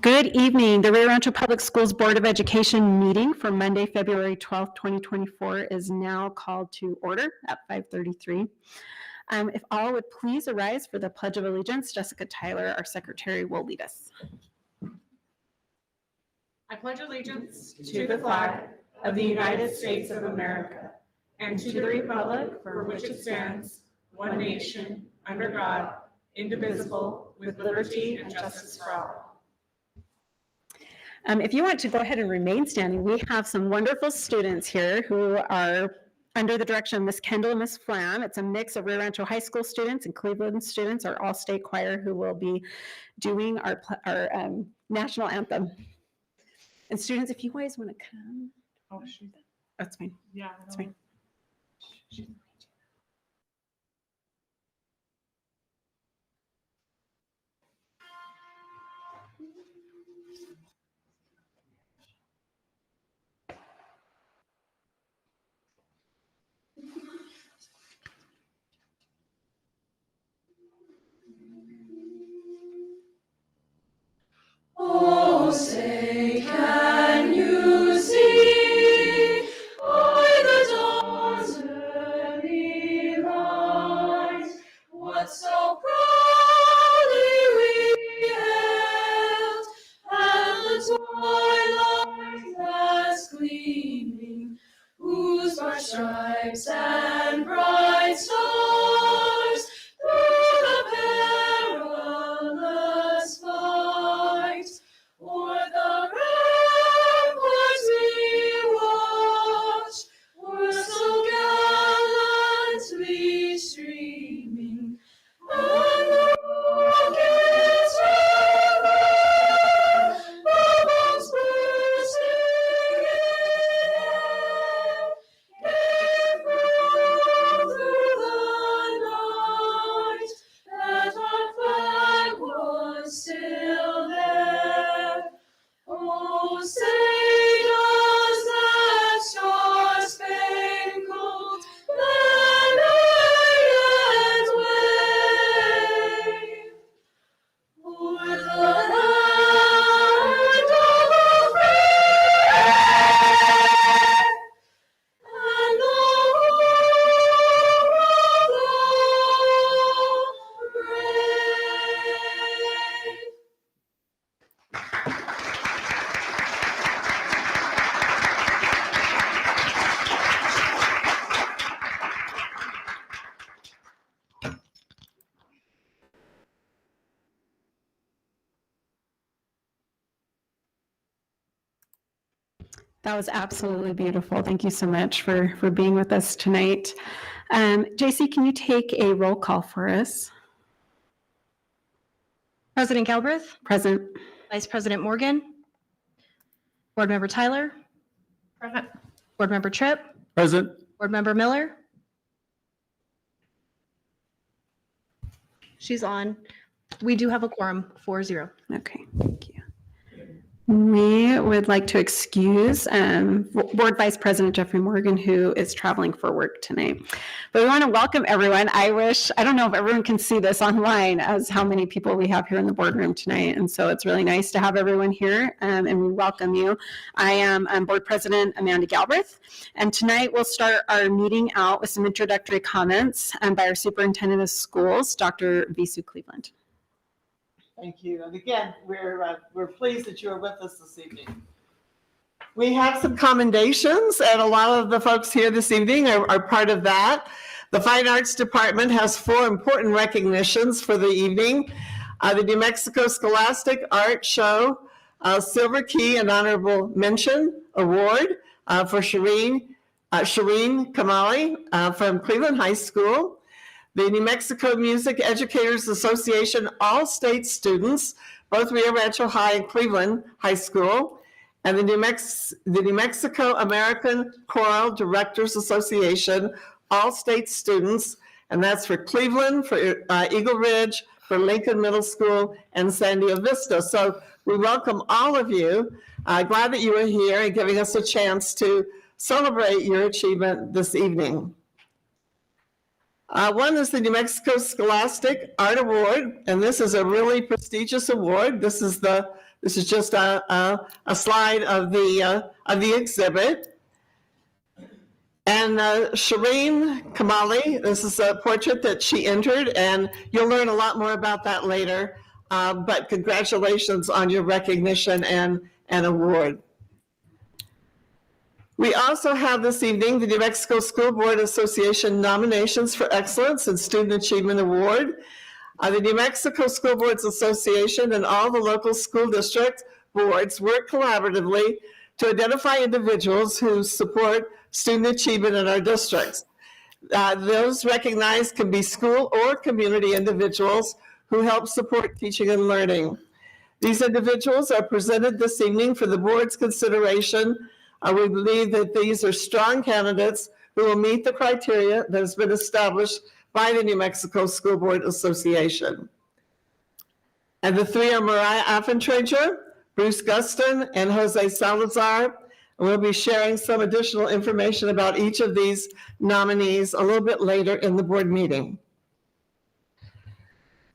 Good evening. The Rio Rancho Public Schools Board of Education meeting for Monday, February 12th, 2024 is now called to order at 5:33. If all would please arise for the Pledge of Allegiance, Jessica Tyler, our secretary, will lead us. I pledge allegiance to the flag of the United States of America and to the republic for which it stands, one nation, under God, indivisible, with liberty and justice for all. If you want to go ahead and remain standing, we have some wonderful students here who are under the direction of Miss Kendall and Miss Flam. It's a mix of Rio Rancho High School students and Cleveland students, our all-state choir, who will be doing our national anthem. And students, if you guys want to come, that's fine. Yeah, That's fine. Oh, say, can you see by the dawn's early light what so proudly we hailed, and the twilight that's gleaming, whose bright stripes and bright stars through the perilous fight o'er the ramparts we watched were so gallantly streaming, and the rockets ran, the bombs bursting in air, came through the night, that our flag was still there. Oh, say does that star-spangled banner yet wave o'er the land of the free and the home of the brave? That was absolutely beautiful. Thank you so much for being with us tonight. JC, can you take a roll call for us? President Galbraith, Present. Vice President Morgan, Board Member Tyler, Board Member Tripp, Present. Board Member Miller. She's on. We do have a quorum, 4-0. Okay, thank you. We would like to excuse Board Vice President Jeffrey Morgan, who is traveling for work tonight. But we want to welcome everyone. I don't know if everyone can see this online as how many people we have here in the boardroom tonight. And so it's really nice to have everyone here, and we welcome you. I am Board President Amanda Galbraith, and tonight we'll start our meeting out with some introductory comments by our Superintendent of Schools, Dr. Visu Cleveland. Thank you. And again, we're pleased that you are with us this evening. We have some commendations, and a lot of the folks here this evening are part of that. The Fine Arts Department has 4 important recognitions for the evening. The New Mexico Scholastic Art Show, Silver Key and Honorable Mention Award for Shireen Kamali from Cleveland High School. The New Mexico Music Educators Association All-State Students, both Rio Rancho High and Cleveland High School, and the New Mexico American Choral Directors Association All-State Students, and that's for Cleveland, for Eagle Ridge, for Lincoln Middle School, and Sandia Vista. So we welcome all of you. Glad that you are here and giving us a chance to celebrate your achievement this evening. One is the New Mexico Scholastic Art Award, and this is a really prestigious award. This is the This is just a slide of the exhibit. And Shireen Kamali, this is a portrait that she entered, and you'll learn a lot more about that later. But congratulations on your recognition and award. We also have this evening the New Mexico School Board Association nominations for Excellence in Student Achievement Award. The New Mexico School Boards Association and all the local school district boards work collaboratively to identify individuals who support student achievement in our districts. Those recognized can be school or community individuals who help support teaching and learning. These individuals are presented this evening for the board's consideration. We believe that these are strong candidates who will meet the criteria that has been established by the New Mexico School Board Association. And the three are Mariah Affentreger, Bruce Guston, and Jose Salazar. And we'll be sharing some additional information about each of these nominees a little bit later in the board meeting.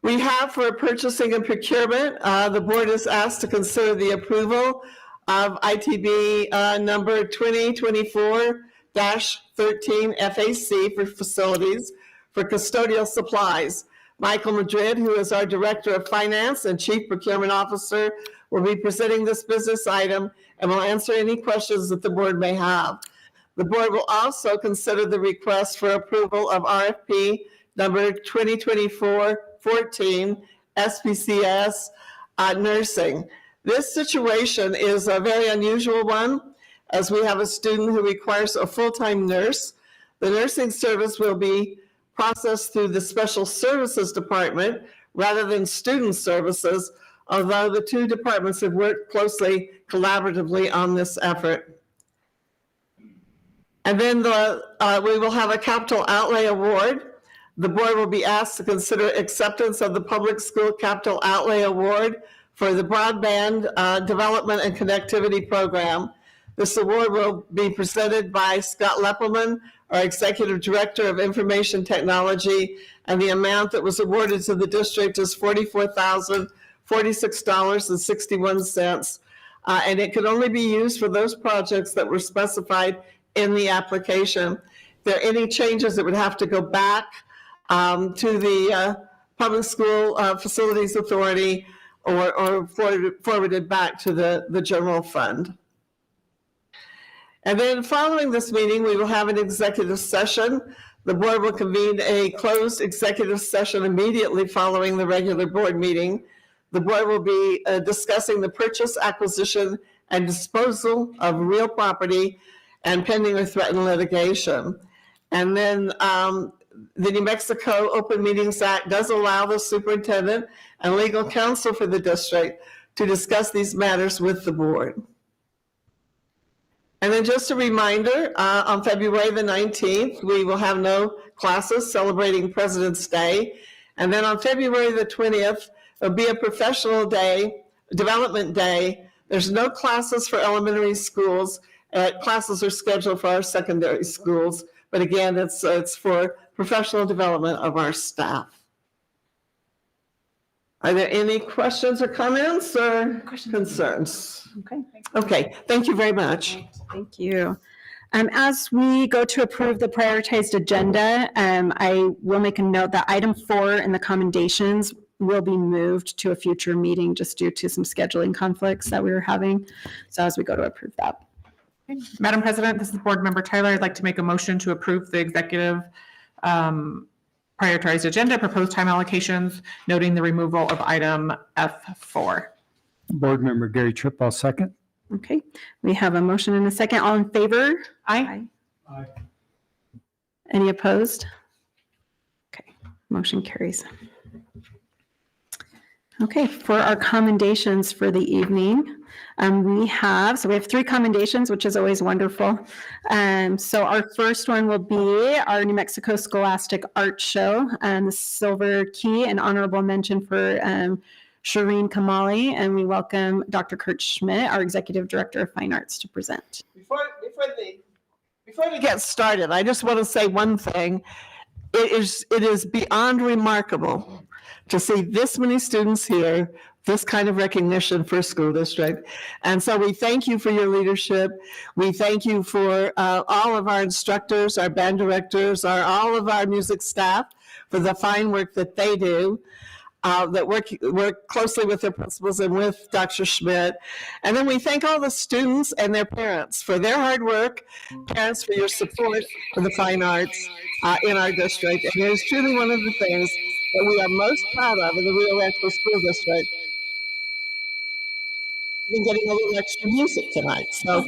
We have for purchasing and procurement, the board is asked to consider the approval of ITB number 2024-13 FAC for facilities for custodial supplies. Michael Madrid, who is our Director of Finance and Chief Procurement Officer, will be presenting this business item and will answer any questions that the board may have. The board will also consider the request for approval of RFP number 2024-14 SPCS nursing. This situation is a very unusual one, as we have a student who requires a full-time nurse. The nursing service will be processed through the Special Services Department rather than Student Services, although the two departments have worked closely collaboratively on this effort. And then we will have a capital outlay award. The board will be asked to consider acceptance of the Public School Capital Outlay Award for the Broadband Development and Connectivity Program. This award will be presented by Scott Leppelman, our Executive Director of Information Technology, and the amount that was awarded to the district is $44,046.61. And it could only be used for those projects that were specified in the application. If there are any changes, it would have to go back to the Public School Facilities Authority or forwarded back to the general fund. And then following this meeting, we will have an executive session. The board will convene a closed executive session immediately following the regular board meeting. The board will be discussing the purchase, acquisition, and disposal of real property and pending or threatened litigation. And then the New Mexico Open Meetings Act does allow the superintendent and legal counsel for the district to discuss these matters with the board. And then just a reminder, on February the 19th, we will have no classes celebrating President's Day. And then on February the 20th, it'll be a professional day, development day. There's no classes for elementary schools. Classes are scheduled for our secondary schools. But again, it's for professional development of our staff. Are there any questions or comments or concerns? Okay. Okay, thank you very much. Thank you. As we go to approve the prioritized agenda, I will make a note that item 4 in the commendations will be moved to a future meeting just due to some scheduling conflicts that we were having. So as we go to approve that. Madam President, this is Board Member Tyler. I'd like to make a motion to approve the executive prioritized agenda, proposed time allocations, noting the removal of item F4. Board Member Gary Tripp, I'll second. Okay, we have a motion and a second. All in favor? Aye. Aye. Any opposed? Okay, motion carries. Okay, for our commendations for the evening, we have 3 commendations, which is always wonderful. So our first one will be our New Mexico Scholastic Art Show, the Silver Key, an honorable mention for Shireen Kamali, and we welcome Dr. Kurt Schmidt, our Executive Director of Fine Arts, to present. Before we get started, I just want to say one thing. It is beyond remarkable to see this many students here this kind of recognition for a school district. And so we thank you for your leadership. We thank you for all of our instructors, our band directors, all of our music staff for the fine work that they do. That work closely with their principals and with Dr. Schmidt. And then we thank all the students and their parents for their hard work, parents for your support for the fine arts in our district. And it is truly one of the things that we are most proud of in the Rio Rancho School District. We've been getting a little extra music tonight, so.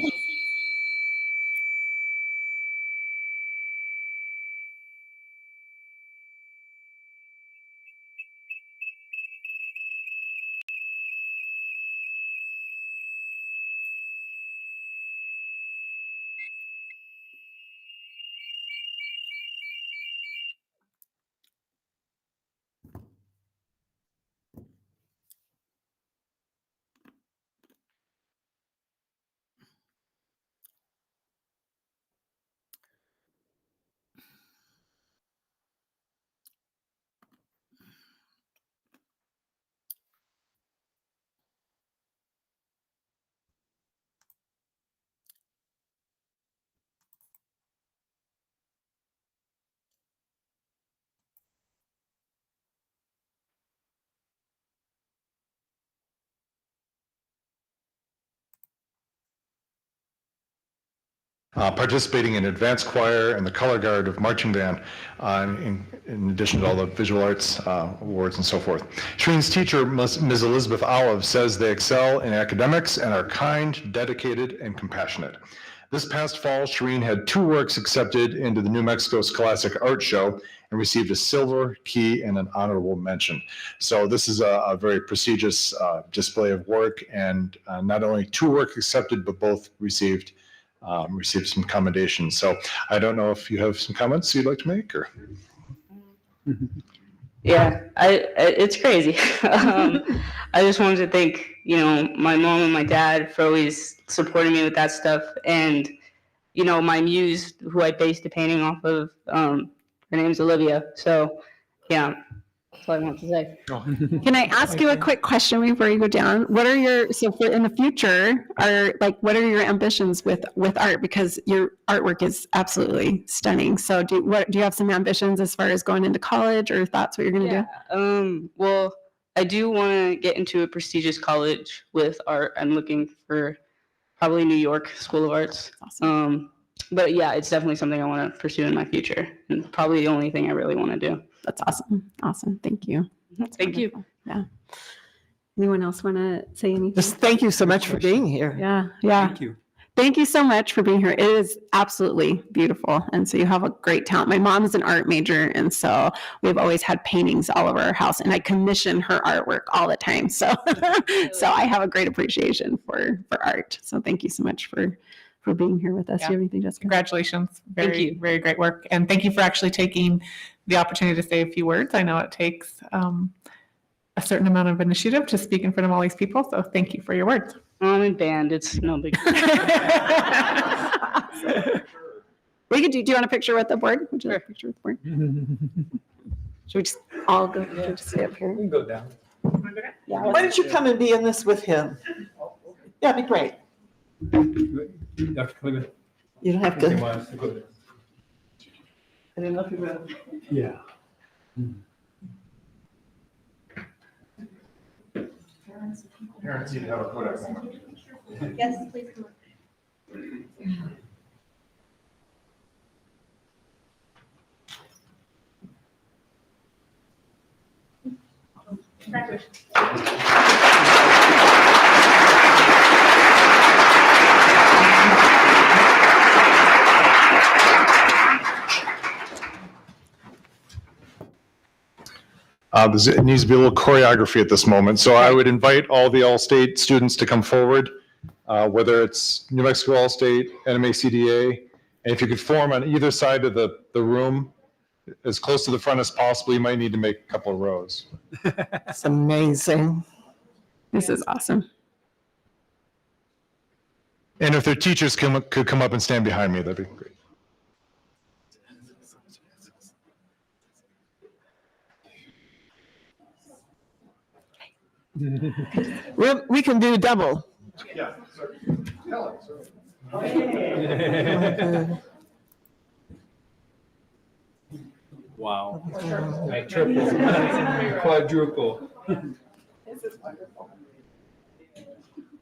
Participating in advanced choir and the color guard of marching band, in addition to all the visual arts awards and so forth. Shereen's teacher, Ms. Elizabeth Olive, says they excel in academics and are kind, dedicated, and compassionate. This past fall, Shereen had 2 works accepted into the New Mexico Scholastic Art Show and received a silver key and an honorable mention. So this is a very prestigious display of work, and not only 2 works accepted, but both received some commendations. So I don't know if you have some comments you'd like to make, or. Yeah, it's crazy. I just wanted to thank, my mom and my dad for always supporting me with that stuff. And, my muse, who I based the painting off of, her name's Olivia. So, yeah, that's all I want to say. Can I ask you a quick question before you go down? What are your, so for in the future, what are your ambitions with art? Because your artwork is absolutely stunning. So do you have some ambitions as far as going into college, or thoughts what you're going to do? Well, I do want to get into a prestigious college with art. I'm looking for probably New York School of Arts. Awesome. But yeah, it's definitely something I want to pursue in my future, and probably the only thing I really want to do. That's awesome. Awesome. Thank you. That's Thank you. wonderful. Yeah. Anyone else want to say anything? Just thank you so much for being here. Yeah. Yeah. Thank you. Thank you so much for being here. It is absolutely beautiful. And so you have a great talent. My mom is an art major. And so we've always had paintings all over our house, and I commission her artwork all the time. So, so I have a great appreciation for art. So thank you so much for being here with us. Yeah. Do you have anything, Jessica? Congratulations. Thank Very, you. very great work. And thank you for actually taking the opportunity to say a few words. I know it takes a certain amount of initiative to speak in front of all these people. So thank you for your words. I'm in band. It's no big deal. We could do you want a picture with the board? Would you like a picture with the board? Should we just all go just stay up here? We can go down. Yeah. Why don't you come and be in this with him? Yeah, it'd be great. Dr. Cleveland. You don't have to. to. I didn't know if you were. Yeah. Parents need to have a Kodak moment. Yes, please come on. It needs to be a little choreography at this moment. So I would invite all the All-State students to come forward, whether it's New Mexico All-State, NMACDA. And if you could form on either side of the room, as close to the front as possible, you might need to make a couple of rows. It's amazing. This is awesome. And if their teachers could come up and stand behind me, that'd be great. We can do double. Yeah. Wow. Like triple, quadruple. This is wonderful.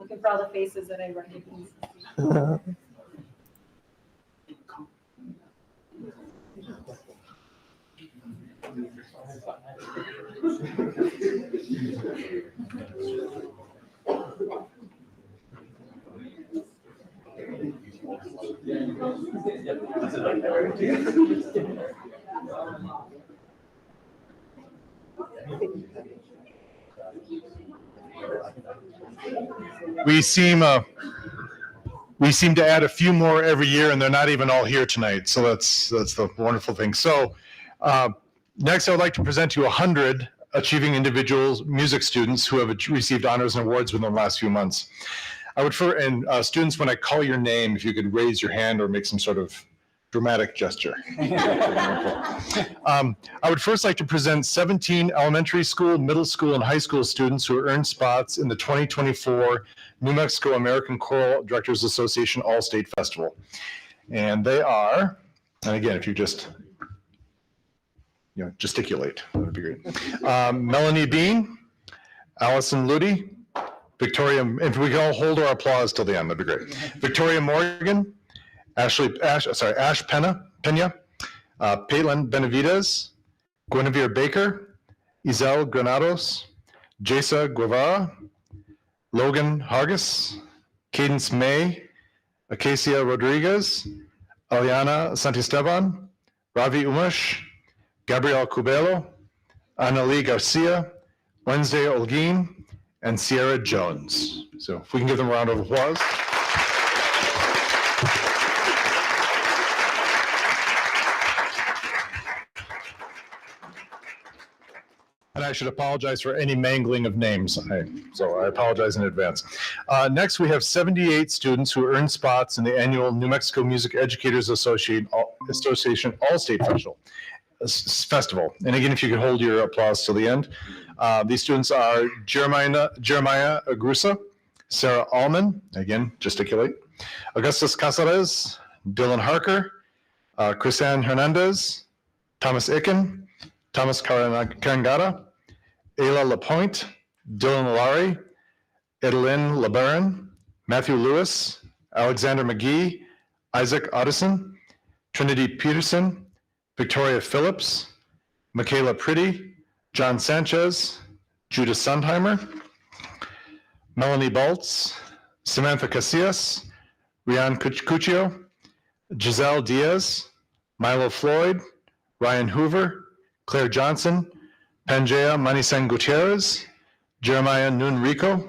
Looking for all the faces that I recognize. We seem to add a few more every year, and they're not even all here tonight. So that's the wonderful thing. So next, I would like to present you 100 achieving individuals, music students who have received honors and awards within the last few months. Students, when I call your name, if you could raise your hand or make some sort of dramatic gesture. I would first like to present 17 elementary school, middle school, and high school students who earned spots in the 2024 New Mexico American Choral Directors Association All-State Festival. And they are, and again, if you just gesticulate, that would be great. Melanie Bean, Allison Ludy, Victoria, if we can all hold our applause till the end, that'd be great. Victoria Morgan, Ash Pena, Paitlin Benavides, Guinevere Baker, Isel Granados, Jesa Guevara, Logan Hargis, Cadence May, Acacia Rodriguez, Aliana Santisteban, Ravi Umash, Gabriel Cubelo, Annalie Garcia, Wednesday Olguin, and Sierra Jones. So if we can give them a round of applause. And I should apologize for any mangling of names. So I apologize in advance. Next, we have 78 students who earned spots in the annual New Mexico Music Educators Association All-State Festival. And again, if you could hold your applause till the end. These students are Jeremiah Agrusa, Sarah Allman, again, gesticulate, Augustus Casares, Dylan Harker, Chrisanne Hernandez, Thomas Icken, Thomas Karangata, Ayla Lapointe, Dylan Lowry, Edeline LeBaron, Matthew Lewis, Alexander McGee, Isaac Otteson, Trinity Peterson, Victoria Phillips, Michaela Pretty, John Sanchez, Judah Sundheimer, Melanie Baltz, Samantha Casillas, Rian Cuccio, Giselle Diaz, Milo Floyd, Ryan Hoover, Claire Johnson, Pangea Manisan Gutierrez, Jeremiah Nunrico,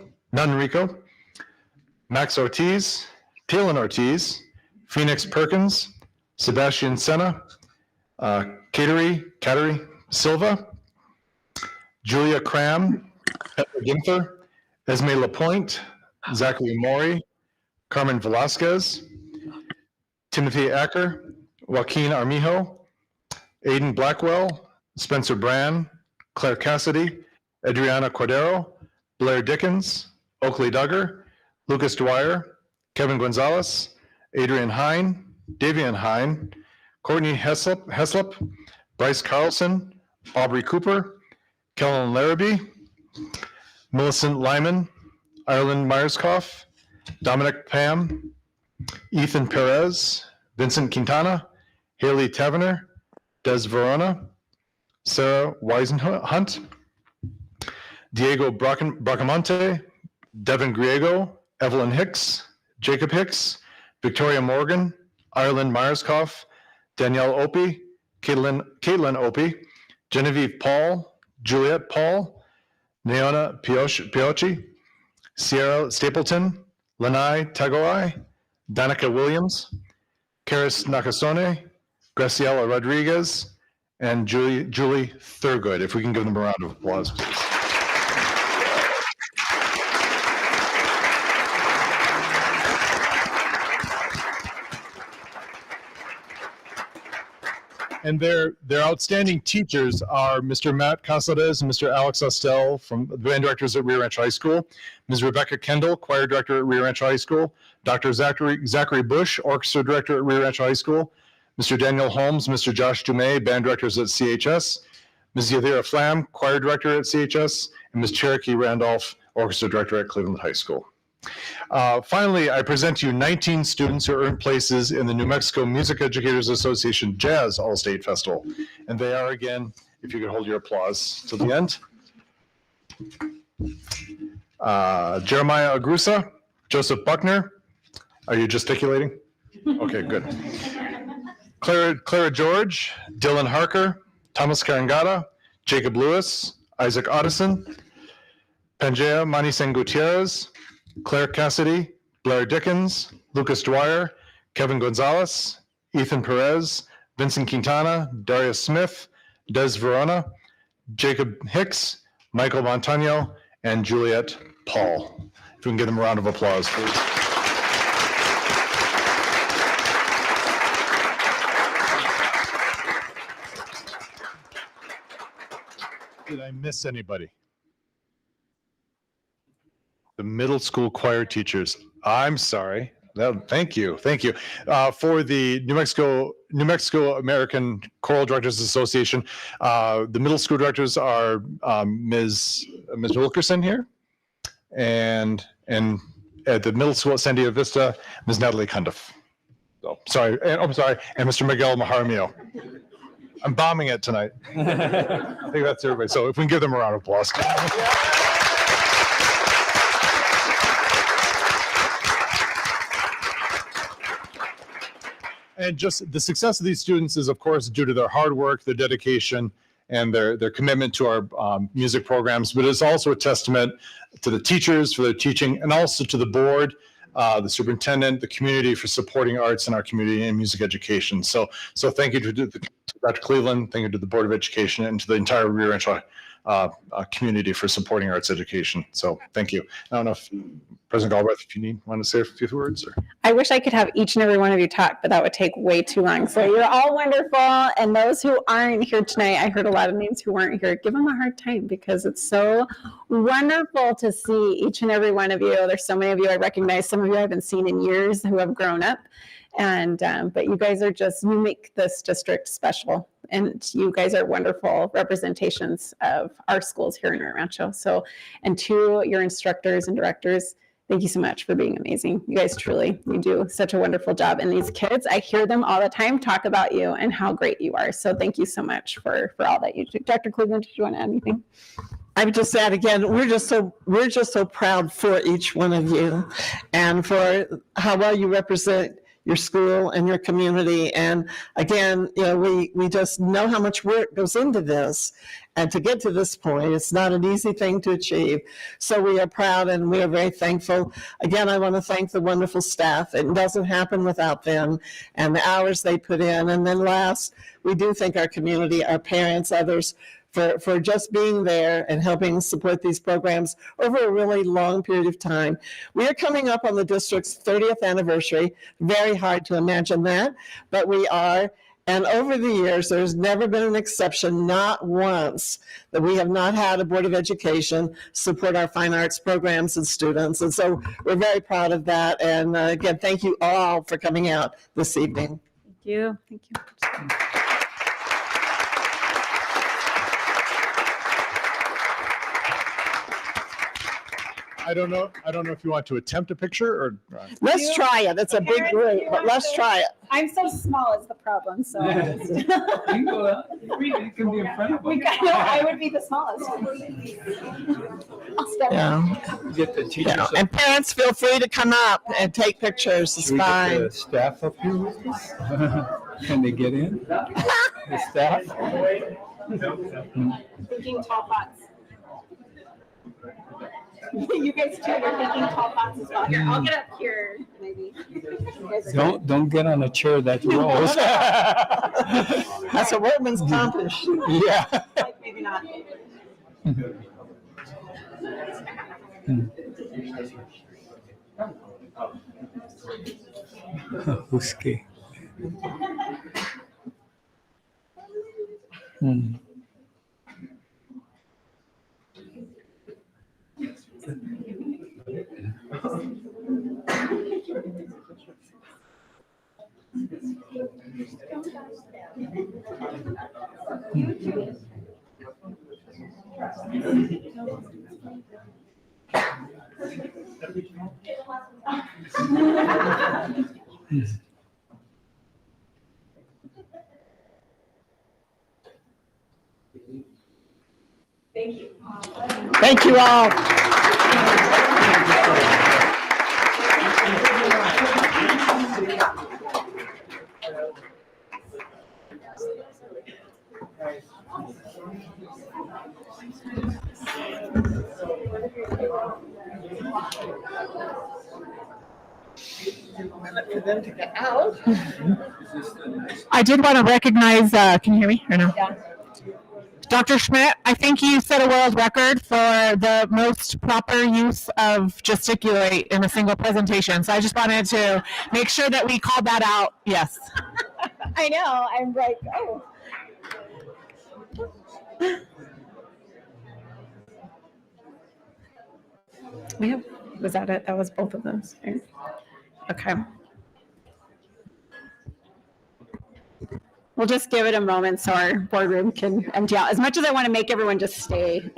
Max Ortiz, Talon Ortiz, Phoenix Perkins, Sebastian Senna, Kateri Silva, Julia Cram, Edward Ginther, Esme Lapointe, Zachary Maury, Carmen Velasquez, Timothy Acker, Joaquin Armijo, Aiden Blackwell, Spencer Brand, Claire Cassidy, Adriana Cordero, Blair Dickens, Oakley Duggar, Lucas Dwyer, Kevin Gonzalez, Adrian Hine, Davian Hine, Courtney Heslop, Bryce Carlson, Aubrey Cooper, Kellen Larrabee, Millicent Lyman, Ireland Myerscough, Dominic Pam, Ethan Perez, Vincent Quintana, Haley Taverner, Des Verona, Sarah Weisenhunt, Diego Bracamonte, Devin Griego, Evelyn Hicks, Jacob Hicks, Victoria Morgan, Ireland Myerscough, Danielle Opie, Caitlin Opie, Genevieve Paul, Juliet Paul, Neona Piocci, Sierra Stapleton, Lanai Tagoai, Danica Williams, Karis Nakasone, Graciela Rodriguez, and Julie Thurgood. If we can give them a round of applause, please. And their outstanding teachers are Mr. Matt Casares and Mr. Alex Ostel, from the band directors at Rio Rancho High School, Ms. Rebecca Kendall, choir director at Rio Rancho High School, Dr. Zachary Bush, orchestra director at Rio Rancho High School, Mr. Daniel Holmes, Mr. Josh Dumais, band directors at CHS, Ms. Yadira Flam, choir director at CHS, and Ms. Cherokee Randolph, orchestra director at Cleveland High School. Finally, I present to you 19 students who earned places in the New Mexico Music Educators Association Jazz All-State Festival. And they are, again, if you could hold your applause till the end. Jeremiah Agrusa, Joseph Buckner. Are you gesticulating? Okay, good. Clara George, Dylan Harker, Thomas Karangata, Jacob Lewis, Isaac Otteson, Pangea Manisen Gutierrez, Claire Cassidy, Blair Dickens, Lucas Dwyer, Kevin Gonzalez, Ethan Perez, Vincent Quintana, Darius Smith, Des Verona, Jacob Hicks, Michael Montano, and Juliet Paul. If we can give them a round of applause, please. Did I miss anybody? The middle school choir teachers. I'm sorry. Thank you. For the New Mexico American Choral Directors Association, the middle school directors are Ms. Wilkerson here, and at the middle school at San Diego Vista, Ms. Natalie Cundiff. Oh, sorry. I'm sorry. And Mr. Miguel Majaramillo. I'm bombing it tonight. I think that's everybody. So if we can give them a round of applause. And just the success of these students is, of course, due to their hard work, their dedication, and their commitment to our music programs. But it's also a testament to the teachers for their teaching, and also to the board, the superintendent, the community for supporting arts in our community and music education. So thank you to Dr. Cleveland, thank you to the Board of Education, and to the entire Rio Rancho community for supporting arts education. So thank you. I don't know if President Galbraith, if you want to say a few words. Or. I wish I could have each and every one of you talk, but that would take way too long. So you're all wonderful. And those who aren't here tonight, I heard a lot of names who weren't here. Give them a hard time, because it's so wonderful to see each and every one of you. There's so many of you I recognize. Some of you I haven't seen in years who have grown up. And but you guys are you make this district special. And you guys are wonderful representations of our schools here in Rancho. So, and to your instructors and directors, thank you so much for being amazing. You guys you do such a wonderful job. And these kids, I hear them all the time talk about you and how great you are. So thank you so much for all that you do. Dr. Cleveland, did you want to add anything? I would just add again, we're just so proud for each one of you and for how well you represent your school and your community. And again, we just know how much work goes into this, and to get to this point, it's not an easy thing to achieve. So we are proud and we are very thankful. Again, I want to thank the wonderful staff. It doesn't happen without them and the hours they put in. And then last, we do thank our community, our parents, others, for just being there and helping support these programs over a really long period of time. We are coming up on the district's 30th anniversary. Very hard to imagine that, but we are. And over the years, there's never been an exception, not once, that we have not had a Board of Education support our fine arts programs and students. And so we're very proud of that. And again, thank you all for coming out this evening. Thank you. Thank you. I don't know if you want to attempt a picture or. Let's try it. It's a big group, but let's try it. I'm so small is the problem, so. You can go out. You can be in front of them. I would be the smallest. I'll step. Yeah. Get the teachers. Yeah. And parents, feel free to come up and take pictures. It's Should we get fine. the staff up here with us? Can they get in? The staff? Thinking tall pots. You guys too are thinking tall pots as well. Here, I'll get up here, maybe. Don't get on a chair that rolls. That's a workman's comp issue. Yeah. Like, maybe not. Whiskey. Thank you all. For them to get out. I did want to recognize, can you hear me or no? Yeah. Dr. Schmidt, I think you set a world record for the most proper use of gesticulate in a single presentation. So I just wanted to make sure that we called that out. Yes. I know, I'm like, oh. Yeah, was that it? That was both of those. Right? Okay. We'll just give it a moment so our boardroom can empty out. As much as I want to make everyone just stay.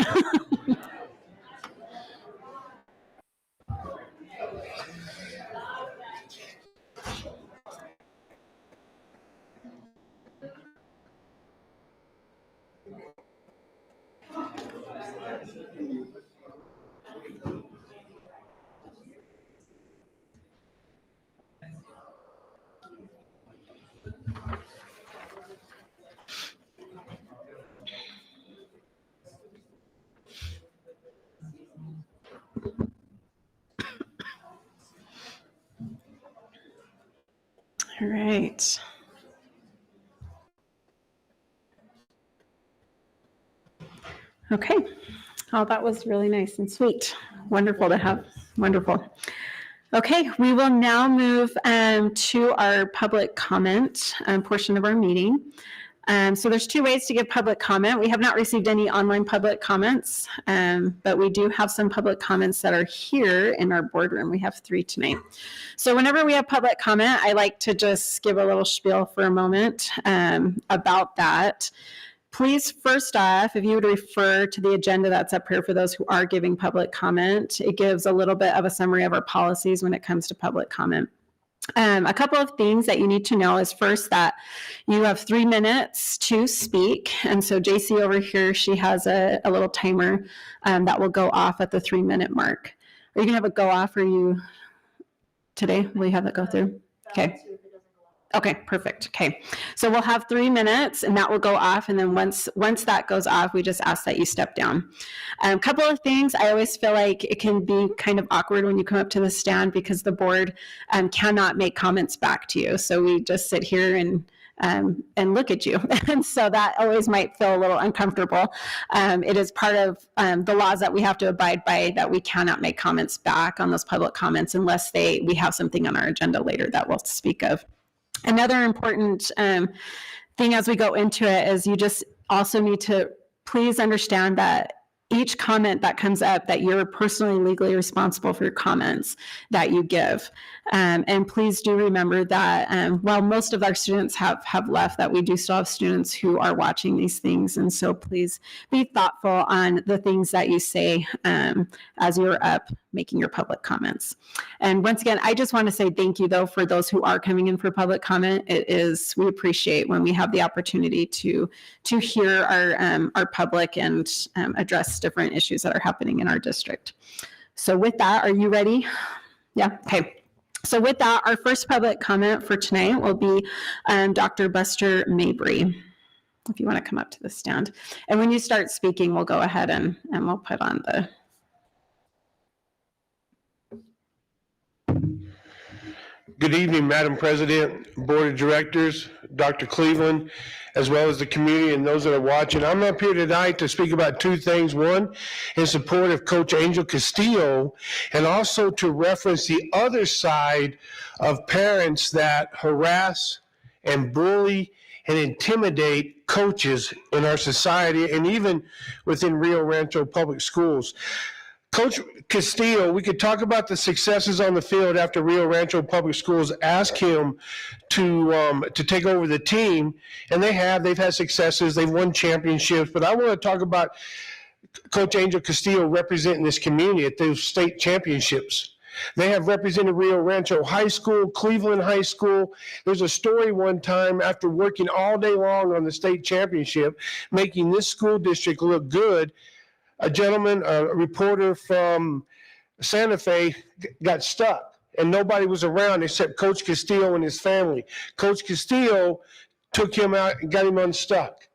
All right. Okay. Oh, that was really nice and sweet. Wonderful to have. Wonderful. Okay, we will now move to our public comment portion of our meeting. So there's two ways to give public comment. We have not received any online public comments, but we do have some public comments that are here in our boardroom. We have 3 tonight. So whenever we have public comment, I like to just give a little spiel for a moment about that. Please, first off, if you would refer to the agenda that's up here for those who are giving public comment, it gives a little bit of a summary of our policies when it comes to public comment. A couple of things that you need to know is first that you have 3 minutes to speak. And so JC over here, she has a little timer that will go off at the 3-minute mark. Are you gonna have it go off or you today? Will you have it go through? Okay. Okay, perfect. Okay, so we'll have 3 minutes and that will go off. And then once that goes off, we just ask that you step down. A couple of things, I always feel like it can be kind of awkward when you come up to the stand because the board cannot make comments back to you. So we just sit here and look at you. And so that always might feel a little uncomfortable. It is part of the laws that we have to abide by that we cannot make comments back on those public comments unless we have something on our agenda later that we'll speak of. Another important thing as we go into it is you just also need to please understand that each comment that comes up, that you're personally legally responsible for your comments that you give. And please do remember that while most of our students have left, that we do still have students who are watching these things. And so please be thoughtful on the things that you say as you're up making your public comments. And once again, I just want to say thank you though for those who are coming in for public comment. We appreciate when we have the opportunity to hear our public and address different issues that are happening in our district. So with that, are you ready? Yeah, okay. So with that, our first public comment for tonight will be Dr. Buster Mabry, if you want to come up to the stand. And when you start speaking, we'll go ahead and we'll put on the... Good evening, Madam President, Board of Directors, Dr. Cleveland, as well as the community and those that are watching. I'm up here tonight to speak about 2 things. One, in support of Coach Angel Castillo, and also to reference the other side of parents that harass and bully and intimidate coaches in our society and even within Rio Rancho Public Schools. Coach Castillo, we could talk about the successes on the field after Rio Rancho Public Schools asked him to take over the team, and they've had successes, they've won championships, but I want to talk about Coach Angel Castillo representing this community at those state championships. They have represented Rio Rancho High School, Cleveland High School. There's a story one time after working all day long on the state championship, making this school district look good. A gentleman, a reporter from Santa Fe got stuck and nobody was around except Coach Castillo and his family. Coach Castillo took him out and got him unstuck.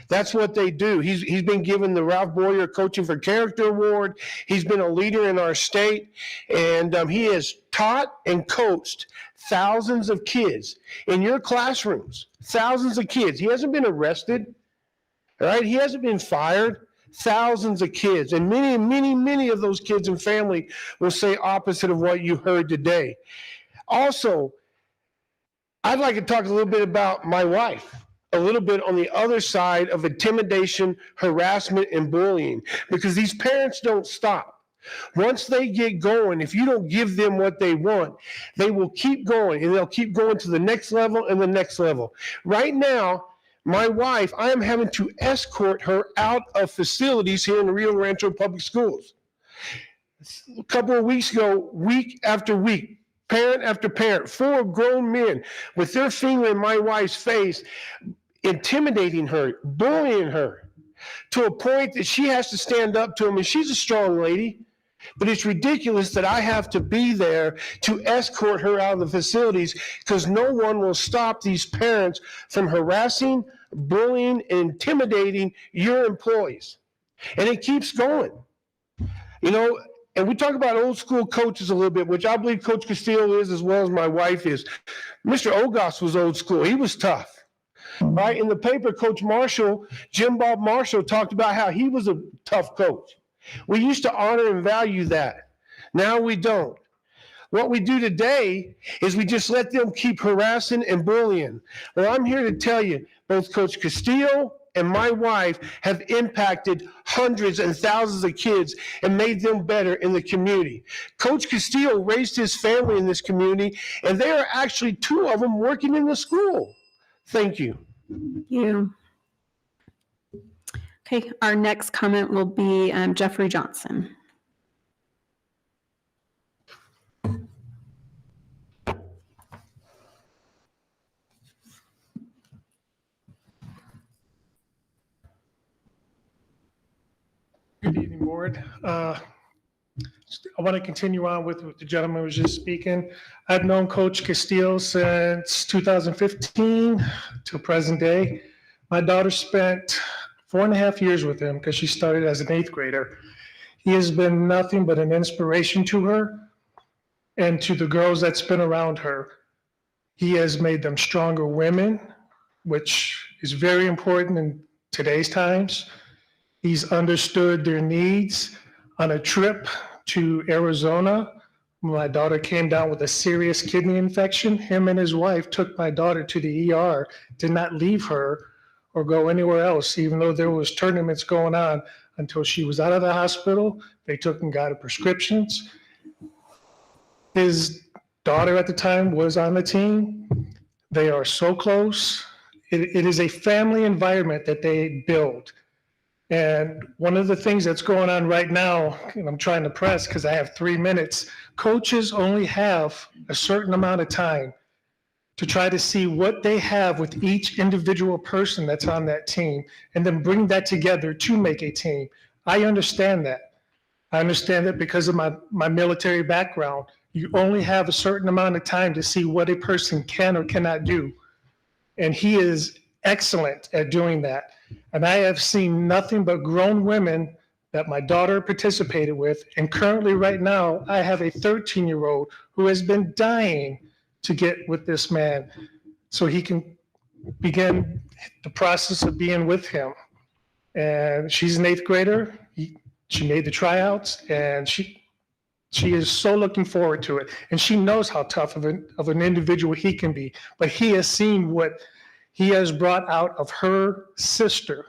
That's what they do. He's been given the Ralph Boyer Coaching for Character Award. He's been a leader in our state, and he has taught and coached thousands of kids in your classrooms, thousands of kids. He hasn't been arrested, all right? He hasn't been fired. Thousands of kids, and many of those kids and family will say opposite of what you heard today. Also, I'd like to talk a little bit about my wife, a little bit on the other side of intimidation, harassment, and bullying, because these parents don't stop. Once they get going, if you don't give them what they want, they will keep going, and they'll keep going to the next level and the next level. Right now, my wife, I am having to escort her out of facilities here in the Rio Rancho Public Schools. A couple of weeks ago, week after week, parent after parent, 4 grown men with their finger in my wife's face, intimidating her, bullying her, to a point that she has to stand up to them, and she's a strong lady. But it's ridiculous that I have to be there to escort her out of the facilities because no one will stop these parents from harassing, bullying, and intimidating your employees. And it keeps going. You know, and we talk about old school coaches a little bit, which I believe Coach Castillo is as well as my wife is. Mr. Ogos was old school. He was tough. Right? In the paper, Coach Marshall, Jim Bob Marshall, talked about how he was a tough coach. We used to honor and value that. Now we don't. What we do today is we just let them keep harassing and bullying. Well, I'm here to tell you, both Coach Castillo and my wife have impacted hundreds and thousands of kids and made them better in the community. Coach Castillo raised his family in this community, and there are actually 2 of them working in the school. Thank you. Thank you. Okay, our next comment will be Jeffrey Johnson. Good evening, board. I want to continue on with what the gentleman was just speaking. I've known Coach Castillo since 2015 to present day. My daughter spent 4.5 years with him because she started as an 8th grader. He has been nothing but an inspiration to her and to the girls that's been around her. He has made them stronger women, which is very important in today's times. He's understood their needs. On a trip to Arizona, my daughter came down with a serious kidney infection. Him and his wife took my daughter to the ER, did not leave her or go anywhere else, even though there was tournaments going on until she was out of the hospital. They took and got her prescriptions. His daughter at the time was on the team. They are so close. It is a family environment that they build. And one of the things that's going on right now, and I'm trying to press because I have 3 minutes, coaches only have a certain amount of time to try to see what they have with each individual person that's on that team and then bring that together to make a team. I understand that. I understand that because of my military background. You only have a certain amount of time to see what a person can or cannot do. And he is excellent at doing that. And I have seen nothing but grown women that my daughter participated with. And currently right now, I have a 13-year-old who has been dying to get with this man so he can begin the process of being with him. And she's an 8th grader. She made the tryouts and she is so looking forward to it. And she knows how tough of an individual he can be, but he has seen what he has brought out of her sister.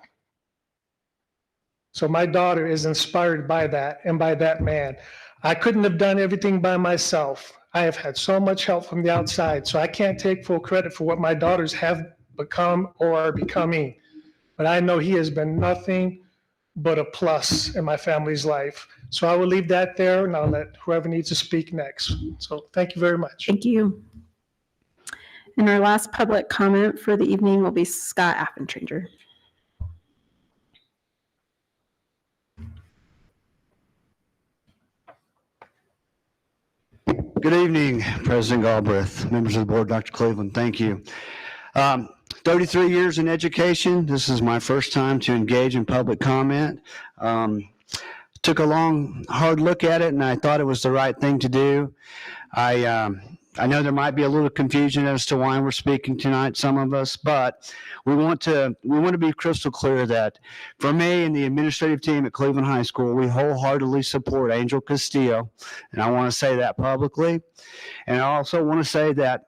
So my daughter is inspired by that and by that man. I couldn't have done everything by myself. I have had so much help from the outside, so I can't take full credit for what my daughters have become or are becoming. But I know he has been nothing but a plus in my family's life. So I will leave that there, and I'll let whoever needs to speak next. So thank you very much. Thank you. And our last public comment for the evening will be Scott Affentranger. Good evening, President Galbraith, members of the board, Dr. Cleveland, thank you. 33 years in education. This is my first time to engage in public comment. Took a long, hard look at it, and I thought it was the right thing to do. I know there might be a little confusion as to why we're speaking tonight, some of us, but we want to be crystal clear that for me and the administrative team at Cleveland High School, we wholeheartedly support Angel Castillo, and I want to say that publicly. And I also want to say that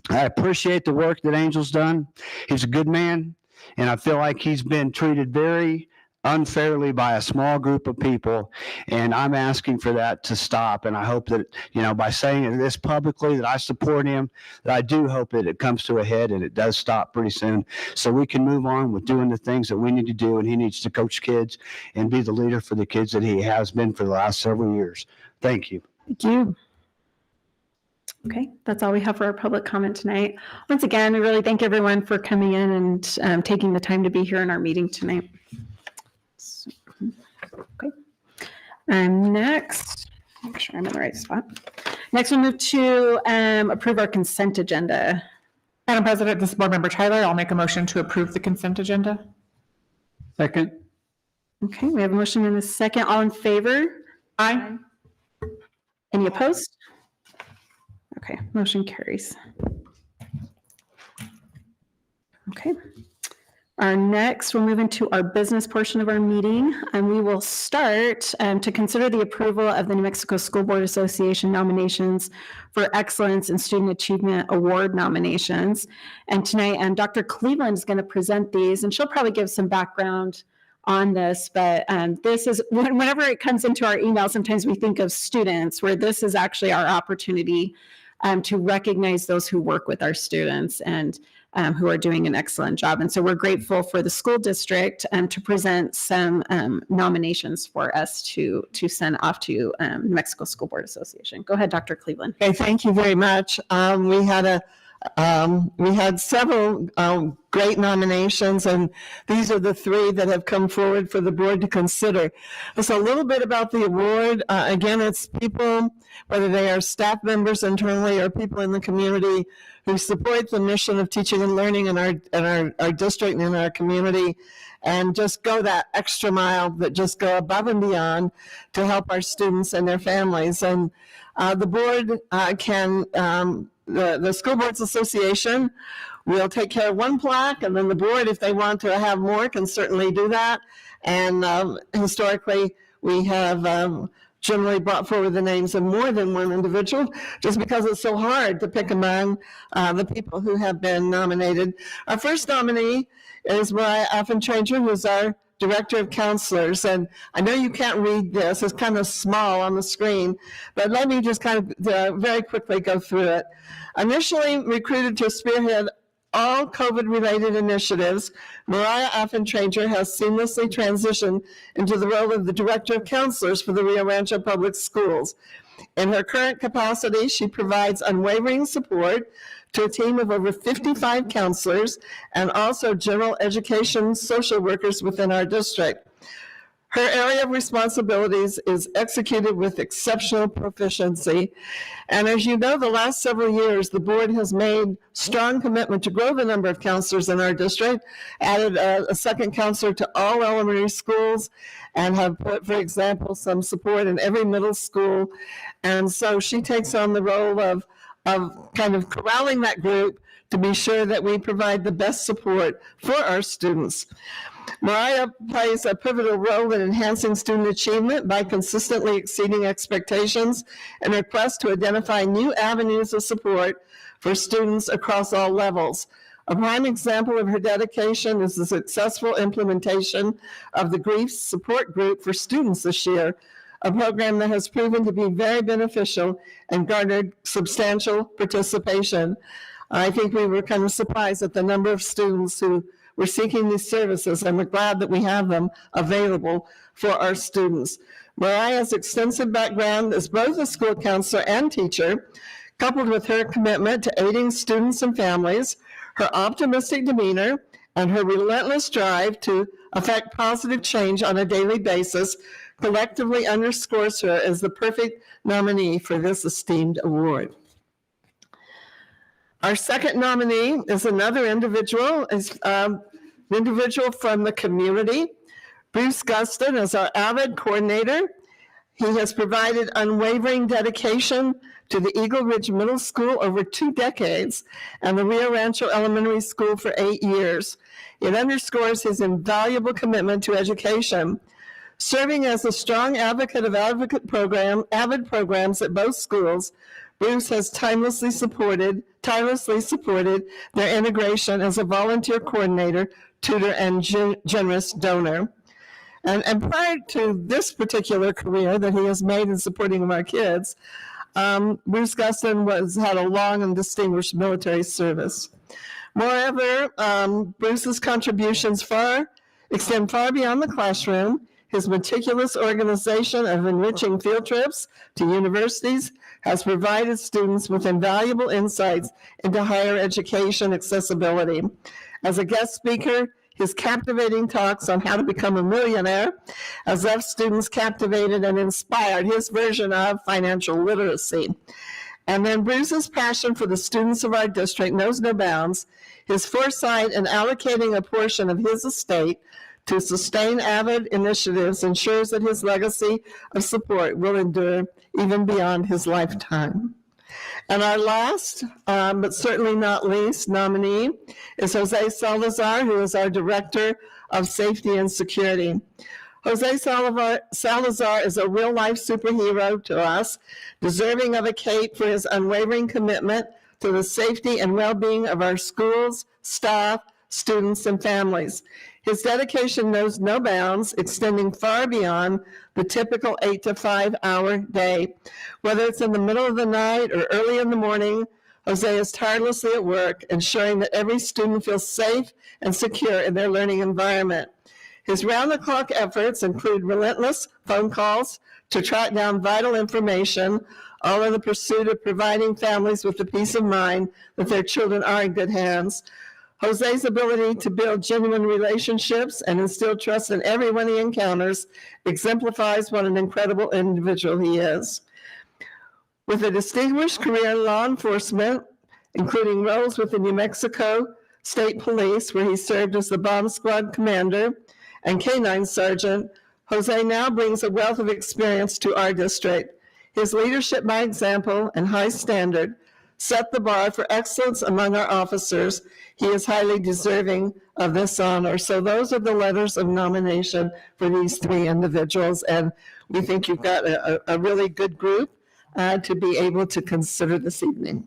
I appreciate the work that Angel's done. He's a good man, and I feel like he's been treated very unfairly by a small group of people, and I'm asking for that to stop. And I hope that, by saying this publicly, that I support him, that I do hope that it comes to a head and it does stop pretty soon, so we can move on with doing the things that we need to do. And he needs to coach kids and be the leader for the kids that he has been for the last several years. Thank you. Thank you. Okay, that's all we have for our public comment tonight. Once again, we really thank everyone for coming in and taking the time to be here in our meeting tonight. Okay. Next, make sure I'm in the right spot. Next, we'll move to approve our consent agenda. Madam President, this is Board Member Tyler. I'll make a motion to approve the consent agenda. Second. Okay, we have a motion and a second. All in favor? Aye. Any opposed? Okay, motion carries. Okay. Our next, we'll move into our business portion of our meeting, and we will start to consider the approval of the New Mexico School Board Association nominations for Excellence in Student Achievement Award nominations. And tonight, Dr. Cleveland is going to present these, and she'll probably give some background on this, but this is, whenever it comes into our email, sometimes we think of students, where this is actually our opportunity to recognize those who work with our students and who are doing an excellent job. And so we're grateful for the school district to present some nominations for us to send off to New Mexico School Board Association. Go ahead, Dr. Cleveland. Okay, thank you very much. We had several great nominations, and these are the three that have come forward for the board to consider. Just a little bit about the award. Again, it's people, whether they are staff members internally or people in the community who support the mission of teaching and learning in our district and in our community, and just go that extra mile, that just go above and beyond to help our students and their families. And the board the School Boards Association will take care of one plaque, and then the board, if they want to have more, can certainly do that. And historically, we have generally brought forward the names of more than one individual, just because it's so hard to pick among the people who have been nominated. Our first nominee is Mariah Affentranger, who's our Director of Counselors. And I know you can't read this, it's kind of small on the screen, but let me just kind of very quickly go through it. Initially recruited to spearhead all COVID-related initiatives, Mariah Affentranger has seamlessly transitioned into the role of the Director of Counselors for the Rio Rancho Public Schools. In her current capacity, she provides unwavering support to a team of over 55 counselors and also general education social workers within our district. Her area of responsibilities is executed with exceptional proficiency. And as you know, the last several years, the board has made strong commitment to grow the number of counselors in our district, added a second counselor to all elementary schools, and have put, for example, some support in every middle school. And so she takes on the role of kind of corralling that group to be sure that we provide the best support for our students. Mariah plays a pivotal role in enhancing student achievement by consistently exceeding expectations in her quest to identify new avenues of support for students across all levels. A prime example of her dedication is the successful implementation of the Grief Support Group for Students this year, a program that has proven to be very beneficial and garnered substantial participation. I think we were kind of surprised at the number of students who we're seeking these services, and we're glad that we have them available for our students. Mariah's extensive background as both a school counselor and teacher, coupled with her commitment to aiding students and families, her optimistic demeanor, and her relentless drive to affect positive change on a daily basis, collectively underscores her as the perfect nominee for this esteemed award. Our second nominee is another individual, an individual from the community. Bruce Guston is our AVID coordinator. He has provided unwavering dedication to the Eagle Ridge Middle School over 2 decades and the Rio Rancho Elementary School for 8 years. It underscores his invaluable commitment to education. Serving as a strong advocate of AVID programs at both schools, Bruce has tirelessly supported their integration as a volunteer coordinator, tutor, and generous donor. And prior to this particular career that he has made in supporting of our kids, Bruce Guston had a long and distinguished military service. Moreover, Bruce's contributions extend far beyond the classroom. His meticulous organization of enriching field trips to universities has provided students with invaluable insights into higher education accessibility. As a guest speaker, his captivating talks on how to become a millionaire has left students captivated and inspired, his version of financial literacy. And then Bruce's passion for the students of our district knows no bounds. His foresight in allocating a portion of his estate to sustain AVID initiatives ensures that his legacy of support will endure even beyond his lifetime. And our last, but certainly not least, nominee is Jose Salazar, who is our Director of Safety and Security. Jose Salazar is a real-life superhero to us, deserving of a cape for his unwavering commitment to the safety and well-being of our schools, staff, students, and families. His dedication knows no bounds, extending far beyond the typical 8 to 5 hour day. Whether it's in the middle of the night or early in the morning, Jose is tirelessly at work, ensuring that every student feels safe and secure in their learning environment. His round-the-clock efforts include relentless phone calls to track down vital information, all in the pursuit of providing families with the peace of mind that their children are in good hands. Jose's ability to build genuine relationships and instill trust in everyone he encounters exemplifies what an incredible individual he is. With a distinguished career in law enforcement, including roles with the New Mexico State Police, where he served as the bomb squad commander and K-9 sergeant, Jose now brings a wealth of experience to our district. His leadership by example and high standard set the bar for excellence among our officers. He is highly deserving of this honor. So those are the letters of nomination for these 3 individuals, and we think you've got a really good group to be able to consider this evening.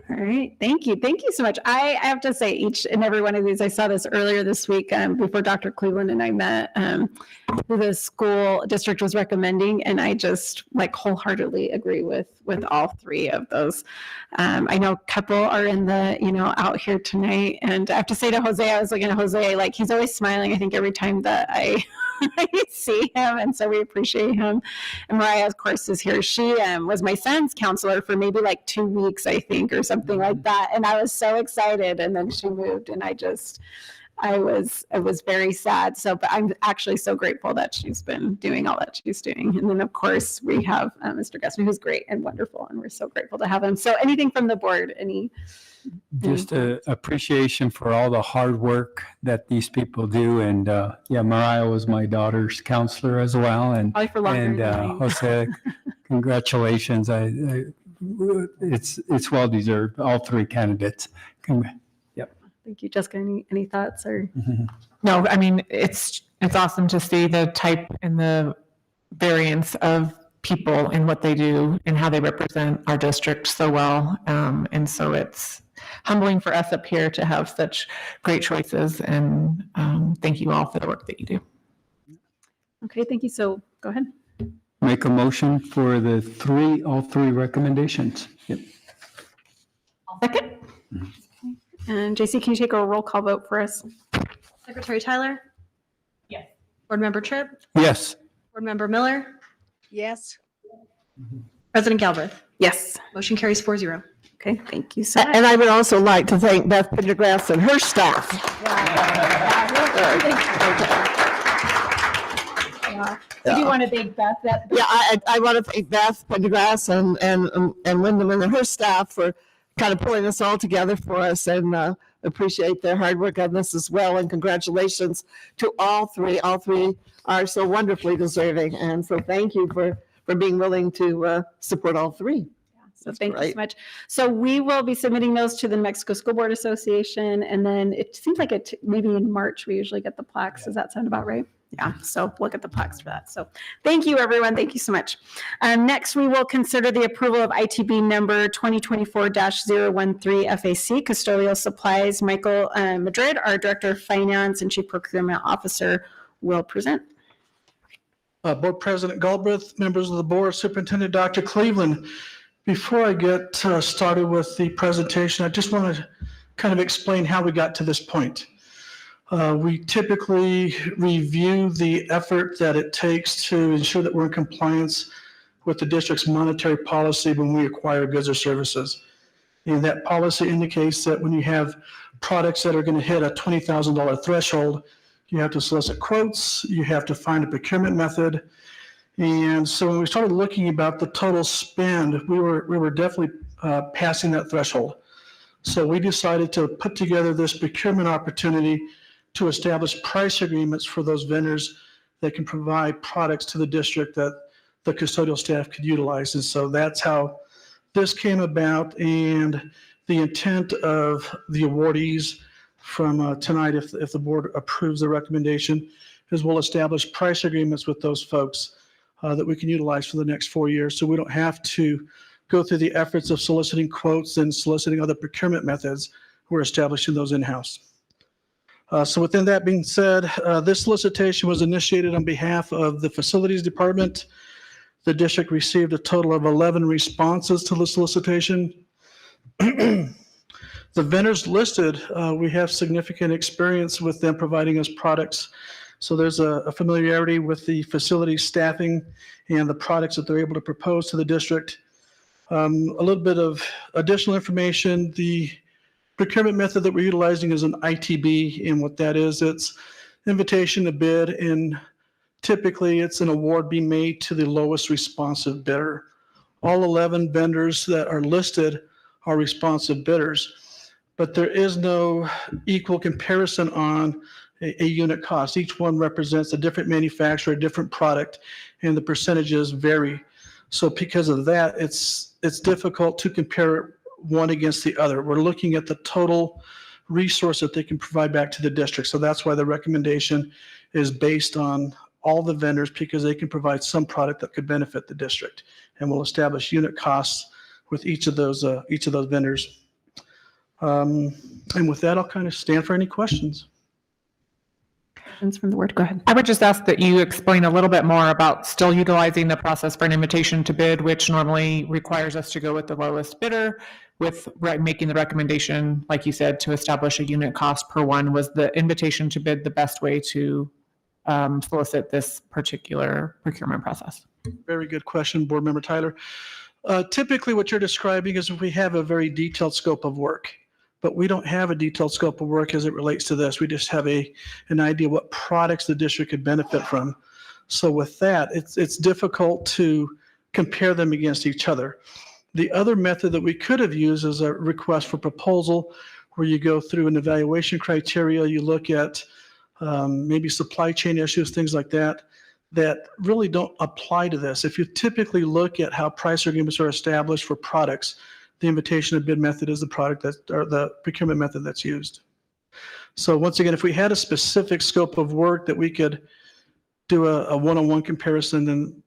All right, thank you. Thank you so much. I have to say each and every one of these, I saw this earlier this week before Dr. Cleveland and I met, who the school district was recommending, and I just wholeheartedly agree with all 3 of those. I know a couple are in the, out here tonight, and I have to say to Jose, I was looking at Jose, he's always smiling, I think, every time that I see him, and so we appreciate him. And Mariah, of course, is here. She was my son's counselor for maybe 2 weeks, I think, or something like that, and I was so excited, and then she moved, and I was very sad. So, but I'm actually so grateful that she's been doing all that she's doing. And then, of course, we have Mr. Gessner, who's great and wonderful, and we're so grateful to have him. So anything from the board? Just a appreciation for all the hard work that these people do. And Mariah was my daughter's counselor as well. And, Probably for longer and than mine. Jose, congratulations. It's well deserved, all 3 candidates. Thank you, Jessica. Any thoughts or? No, I mean, it's awesome to see the type and the variance of people and what they do and how they represent our district so well. And so it's humbling for us up here to have such great choices. And thank you all for the work that you do. Okay, thank you. So go ahead. Make a motion for all three recommendations. Yep. Second. And JC, can you take a roll call vote for us? Secretary Tyler? Yes. Board Member Tripp? Yes. Board Member Miller? Yes. President Galbraith? Yes. Motion carries 4-0. Okay, thank you so much. And I would also like to thank Beth Pendergrass and her staff. We do want to thank Beth. Yeah, I want to thank Beth Pendergrass and Wyndham and her staff for kind of pulling this all together for us, and appreciate their hard work on this as well. And congratulations to all three. All three are so wonderfully deserving. And so thank you for being willing to support all three. So That's thank you great. so much. So we will be submitting those to the New Mexico School Board Association, and then it seems like maybe in March we usually get the plaques. Does that sound about right? Yeah. So look at the plaques for that. So thank you, everyone. Thank you so much. Next, we will consider the approval of ITB number 2024-013 FAC Custodial Supplies. Michael Madrid, our Director of Finance and Chief Procurement Officer, will present. Board President Galbraith, members of the board, Superintendent Dr. Cleveland. Before I get started with the presentation, I just want to kind of explain how we got to this point. We typically review the effort that it takes to ensure that we're in compliance with the district's monetary policy when we acquire goods or services. And that policy indicates that when you have products that are going to hit a $20,000 threshold, you have to solicit quotes, you have to find a procurement method. And so when we started looking about the total spend, we were definitely passing that threshold. So we decided to put together this procurement opportunity to establish price agreements for those vendors that can provide products to the district that the custodial staff could utilize. And so that's how this came about, and the intent of the awardees from tonight, if the board approves the recommendation, is we'll establish price agreements with those folks that we can utilize for the next 4 years. So we don't have to go through the efforts of soliciting quotes and soliciting other procurement methods. We're establishing those in-house. So within that being said, this solicitation was initiated on behalf of the Facilities Department. The district received a total of 11 responses to the solicitation. The vendors listed, we have significant experience with them providing us products. So there's a familiarity with the facility staffing and the products that they're able to propose to the district. A little bit of additional information. The procurement method that we're utilizing is an ITB, and what that is, it's invitation to bid, and typically it's an award being made to the lowest responsive bidder. All 11 vendors that are listed are responsive bidders, but there is no equal comparison on a unit cost. Each one represents a different manufacturer, a different product, and the percentages vary. So because of that, it's difficult to compare one against the other. We're looking at the total resource that they can provide back to the district. So that's why the recommendation is based on all the vendors, because they can provide some product that could benefit the district. And we'll establish unit costs with each of those vendors. And with that, I'll kind of stand for any questions. Questions from the board? Go ahead. I would just ask that you explain a little bit more about still utilizing the process for an invitation to bid, which normally requires us to go with the lowest bidder, with making the recommendation, like you said, to establish a unit cost per one. Was the invitation to bid the best way to solicit this particular procurement process? Very good question, Board Member Tyler. Typically, what you're describing is we have a very detailed scope of work, but we don't have a detailed scope of work as it relates to this. We just have an idea what products the district could benefit from. So with that, it's difficult to compare them against each other. The other method that we could have used is a request for proposal, where you go through an evaluation criteria, you look at maybe supply chain issues, things like that, that really don't apply to this. If you typically look at how price agreements are established for products, the invitation to bid method is the procurement method that's used. So once again, if we had a specific scope of work that we could do a one-on-one comparison, then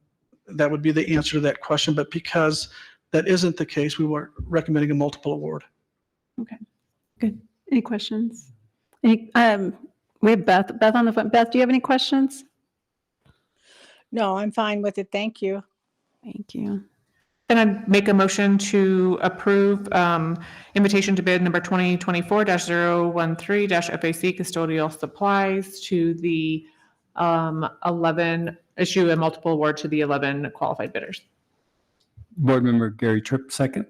that would be the answer to that question. But because that isn't the case, we were recommending a multiple award. Okay, good. Any questions? We have Beth on the phone. Beth, do you have any questions? No, I'm fine with it. Thank you. Thank you. Then I'd make a motion to approve invitation to bid number 2024-013-FAC custodial supplies to the 11, issue a multiple award to the 11 qualified bidders. Board Member Gary Tripp, second.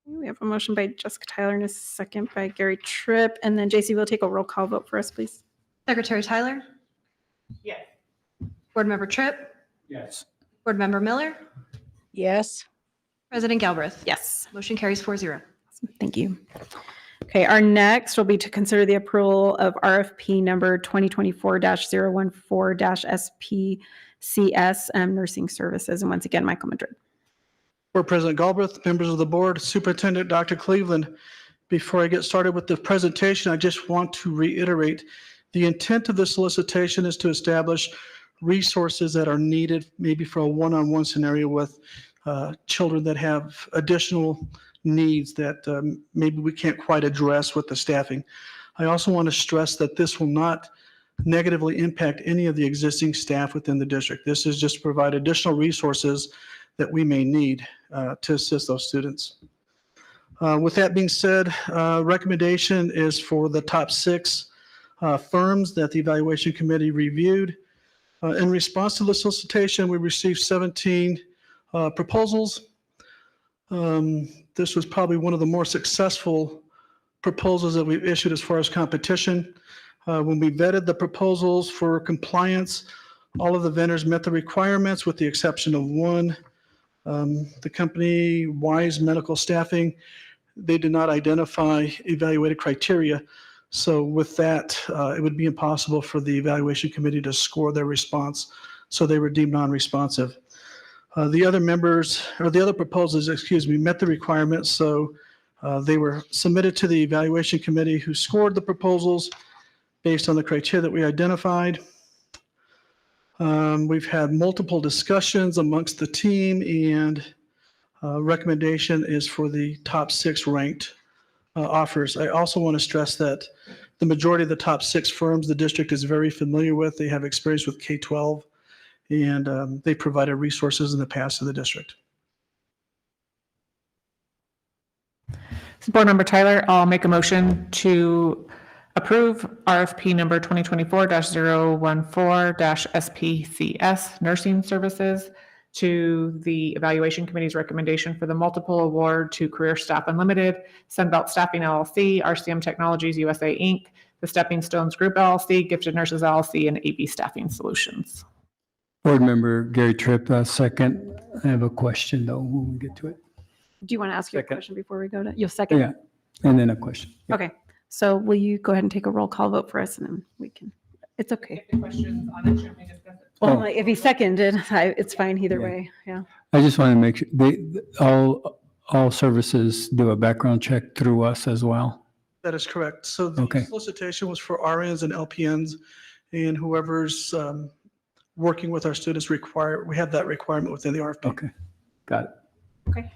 We have a motion by Jessica Tyler and a second by Gary Tripp. And then JC will take a roll call vote for us, please. Secretary Tyler, Yes. Board Member Tripp, Yes. Board Member Miller, Yes. President Galbraith. Yes. Motion carries 4-0. Thank you. Okay, our next will be to consider the approval of RFP number 2024-014-SPCS nursing services. And once again, Michael Madrid. Board President Galbraith, members of the board, Superintendent Dr. Cleveland, before I get started with the presentation, I just want to reiterate the intent of the solicitation is to establish resources that are needed maybe for a one-on-one scenario with children that have additional needs that maybe we can't quite address with the staffing. I also want to stress that this will not negatively impact any of the existing staff within the district. This is just to provide additional resources that we may need to assist those students. With that being said, recommendation is for the top 6 firms that the evaluation committee reviewed. In response to the solicitation, we received 17 proposals. This was probably one of the more successful proposals that we've issued as far as competition. When we vetted the proposals for compliance, all of the vendors met the requirements with the exception of one. The company, Wise Medical Staffing, they did not identify evaluated criteria. So with that, it would be impossible for the evaluation committee to score their response. So they were deemed non-responsive. The other members, or the other proposals, met the requirements. So they were submitted to the evaluation committee who scored the proposals based on the criteria that we identified. We've had multiple discussions amongst the team, and recommendation is for the top 6 ranked offers. I also want to stress that the majority of the top 6 firms the district is very familiar with. They have experience with K-12, and they provided resources in the past to the district. Board Member Tyler, I'll make a motion to approve RFP number 2024-014-SPCS nursing services to the evaluation committee's recommendation for the multiple award to Career Staff Unlimited, Sunbelt Staffing LLC, RCM Technologies USA Inc., the Stepping Stones Group LLC, Gifted Nurses LLC, and AB Staffing Solutions. Board Member Gary Tripp, second. I have a question though when we get to it. Do you want to ask your Second. question before we go to, you'll second? Yeah, and then a question. Yeah. Okay, so will you go ahead and take a roll call vote for us and then we can, it's okay. Questions on it, should we discuss it? Well, Oh. if he seconded, it's fine either Yeah. way, yeah. I just want to make sure, all services do a background check through us as well. That is correct. So the Okay. solicitation was for RNs and LPNs, and whoever's working with our students we have that requirement within the RFP. Okay, got it. Okay.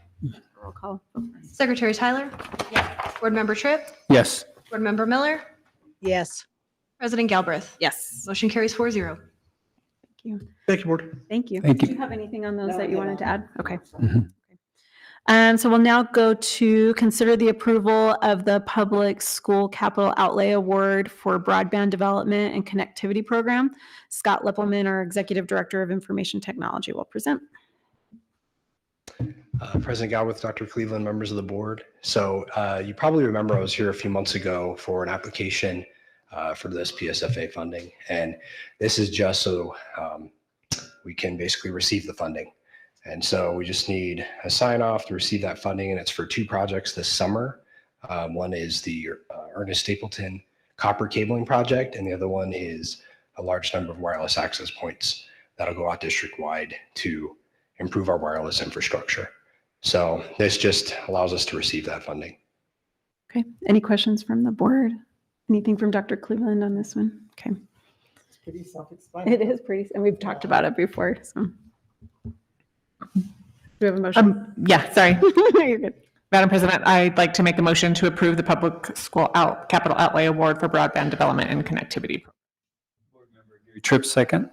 Roll call. Secretary Tyler? Yes. Board Member Tripp? Yes. Board Member Miller? Yes. President Galbraith? Yes. Motion carries 4-0. Thank you. Thank you, board. Thank you. Thank Do you. you have anything on those that you wanted to add? Okay. Mhm. So we'll now go to consider the approval of the Public School Capital Outlay Award for Broadband Development and Connectivity Program. Scott Lippelman, our Executive Director of Information Technology, will present. President Galbraith, Dr. Cleveland, members of the board. So you probably remember I was here a few months ago for an application for this PSFA funding. And this is just so we can basically receive the funding. And so we just need a sign off to receive that funding. And it's for 2 projects this summer. One is the Ernest Stapleton copper cabling project. And the other one is a large number of wireless access points that'll go out district-wide to improve our wireless infrastructure. So this just allows us to receive that funding. Okay. Any questions from the board? Anything from Dr. Cleveland on this one? Okay. It's pretty self-explanatory. It is pretty, and we've talked about it before, so. Do we have a motion? Yeah, sorry. You're good. Madam President, I'd like to make a motion to approve the Public School Capital Outlay Award for Broadband Development and Connectivity. Gary Tripp, second.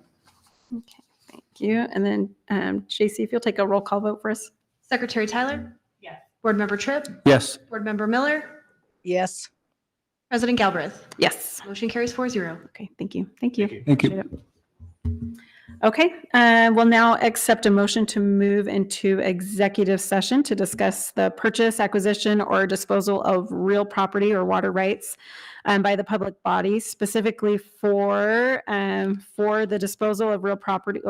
Okay, thank you. And then JC, if you'll take a roll call vote for us. Secretary Tyler? Yes. Board Member Tripp? Yes. Board Member Miller? Yes. President Galbraith? Yes. Motion carries 4-0. Okay, thank you. Thank you. Thank you. Appreciate it. Okay, we'll now accept a motion to move into executive session to discuss the purchase, acquisition, or disposal of real property or water rights by the public body, specifically for the disposal of real property,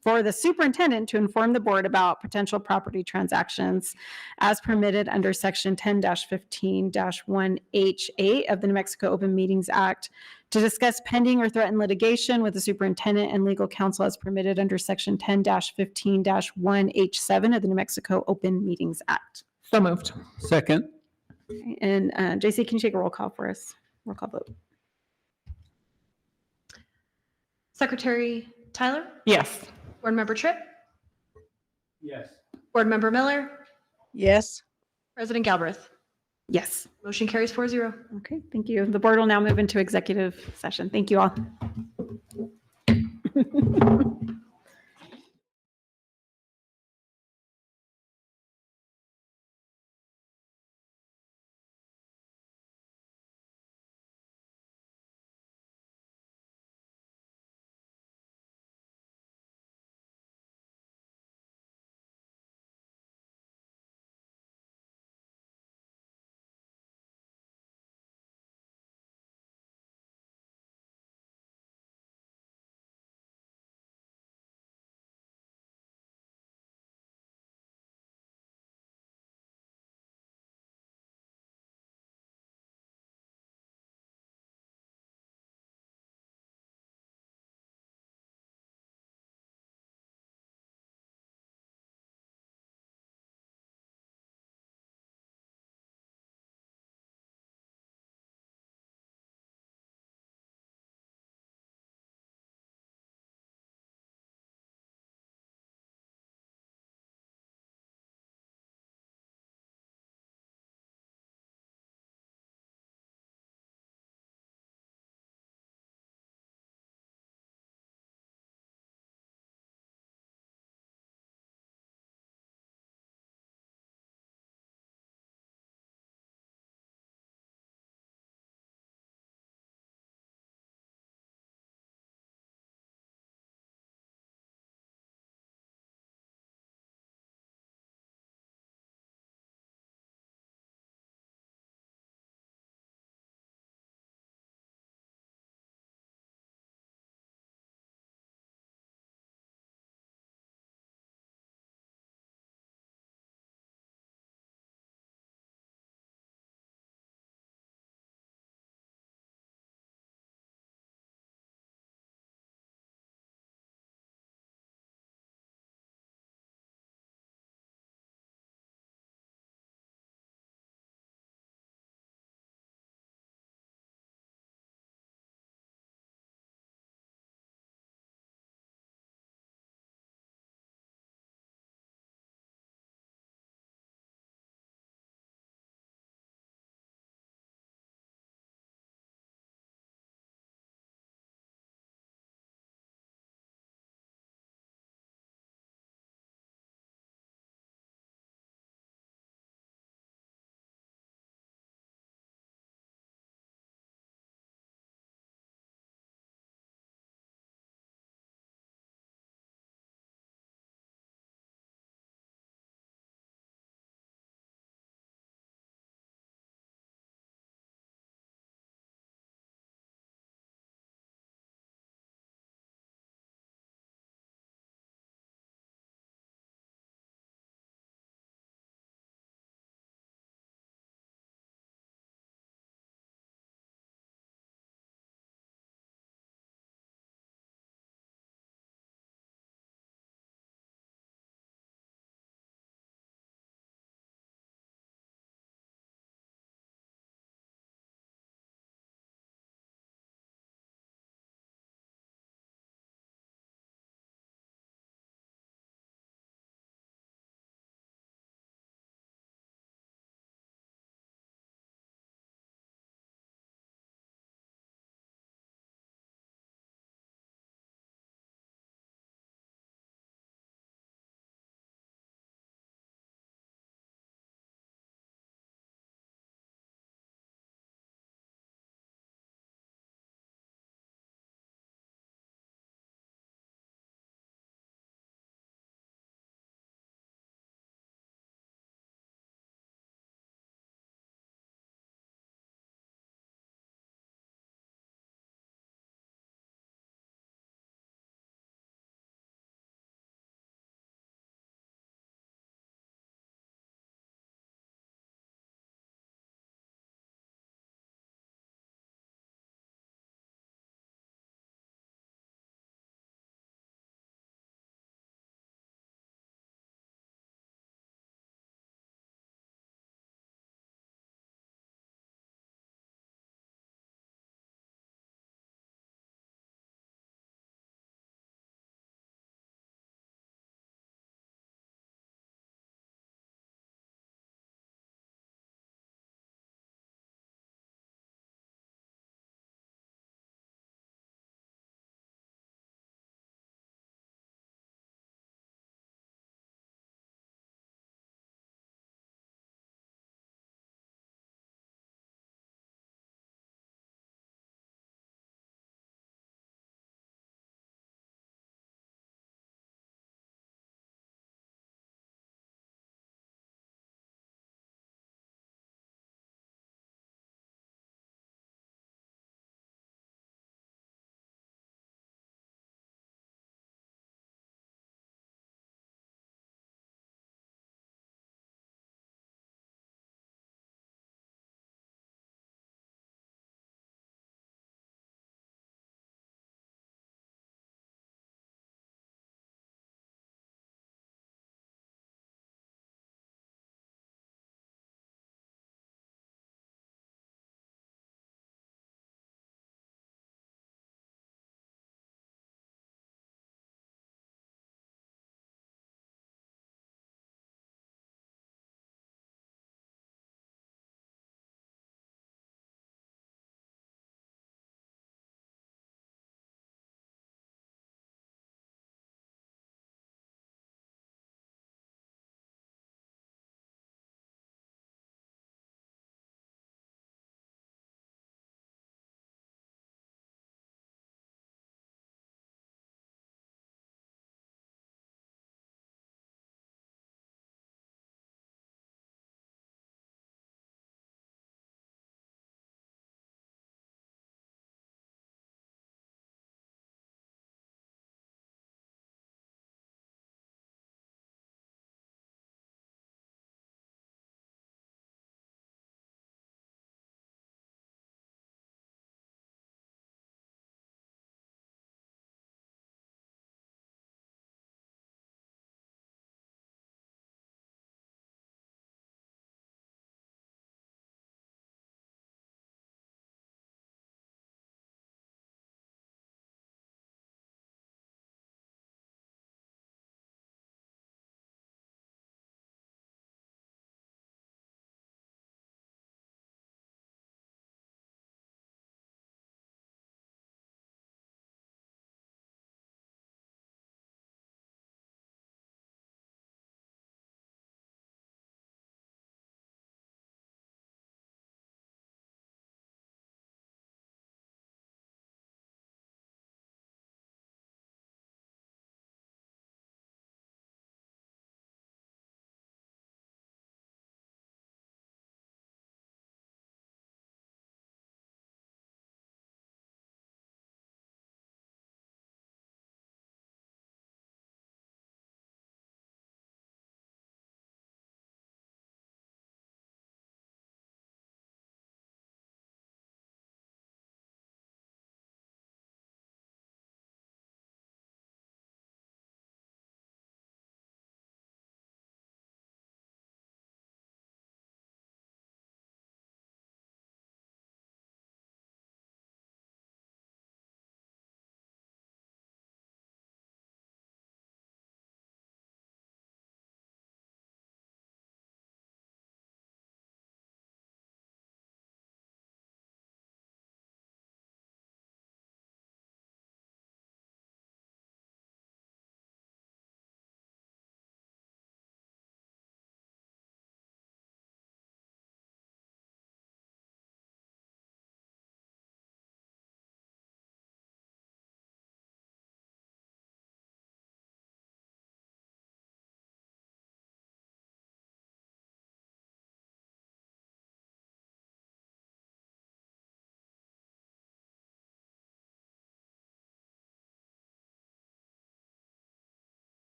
for the superintendent to inform the board about potential property transactions as permitted under Section 10-15-1H8 of the New Mexico Open Meetings Act, to discuss pending or threatened litigation with the superintendent and legal counsel as permitted under Section 10-15-1H7 of the New Mexico Open Meetings Act. So moved. Second. And JC, can you take a roll call for us? Roll call vote. Secretary Tyler? Yes. Board Member Tripp? Yes. Board Member Miller? Yes. President Galbraith? Yes. Motion carries 4-0. Okay, thank you. The board will now move into executive session. Thank you all.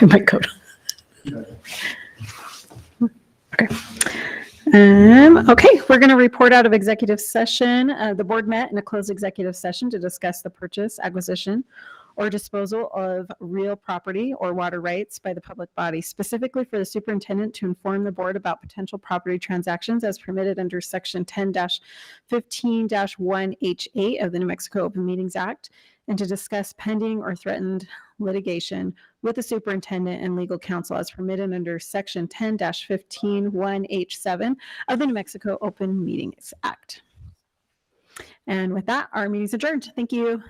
My coat. Okay. Okay, we're going to report out of executive session. The board met in a closed executive session to discuss the purchase, acquisition, or disposal of real property or water rights by the public body, specifically for the superintendent to inform the board about potential property transactions as permitted under Section 10-15-1H8 of the New Mexico Open Meetings Act, and to discuss pending or threatened litigation with the superintendent and legal counsel as permitted under Section 10-15-1H7 of the New Mexico Open Meetings Act. And with that, our meeting's adjourned. Thank you.